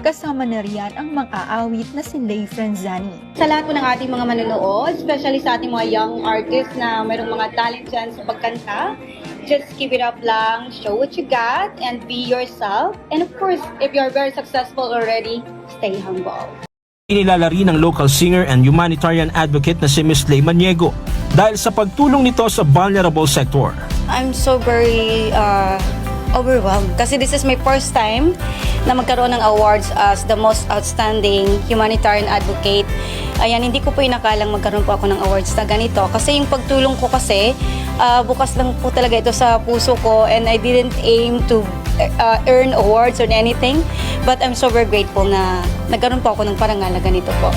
Kasama na riyan ang mang-aawit na si Lay Franzani. Sa lahat po ng ating mga manonood, especially sa ating mga young artists na mayroong mga talent dyan sa pagkanta, just keep it up lang, show what you got, and be yourself. And of course, if you're very successful already, stay humble. Inilalari ng local singer and humanitarian advocate na si Miss Lay Maniego dahil sa pagtulong nito sa vulnerable sector. I'm so very overwhelmed kasi this is my first time na magkaroon ng awards as the most outstanding humanitarian advocate. Ayan, hindi ko po inakalang magkaroon po ako ng awards na ganito kasi yung pagtulong ko kasi bukas lang po talaga ito sa puso ko, and I didn't aim to earn awards or anything, but I'm so very grateful na nagkaroon po ako ng parangal na ganito po.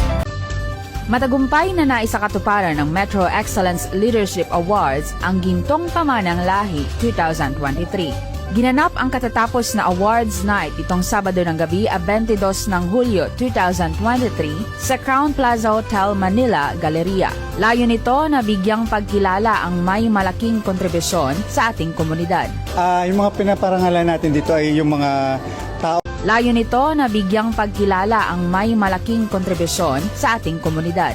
Matagumpay na naisakatuparan ng Metro Excellence Leadership Awards ang Gintong Pamanang Lahi 2023. Ginanap ang katatapos na awards night itong Sabado ng gabi, 22 ng Hulyo 2023 sa Crown Plaza Hotel, Manila, Galleria. Layo nito na bigyang pagkilala ang may malaking kontribusyon sa ating komunidad. Yung mga pinaparangalan natin dito ay yung mga tao. Layo nito na bigyang pagkilala ang may malaking kontribusyon sa ating komunidad.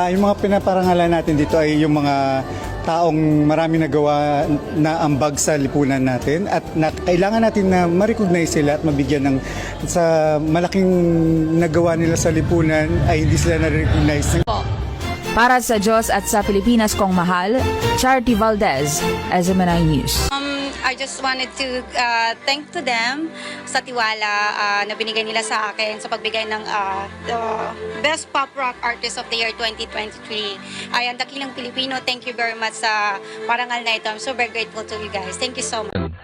Yung mga pinaparangalan natin dito ay yung mga taong marami nagawa na ambag sa lipunan natin, at kailangan natin na ma-recognize sila at mabigyan ng sa malaking nagawa nila sa lipunan ay hindi sila na-recognize. Para sa Diyos at sa Pilipinas kong mahal, Charity Valdez, SMNI News. I just wanted to thank to them sa tiwala na binigay nila sa akin sa pagbigay ng the Best Pop Rock Artist of the Year 2023. Ayan, Dakilang Pilipino, thank you very much sa parangal na ito. I'm so very grateful to you guys. Thank you so much.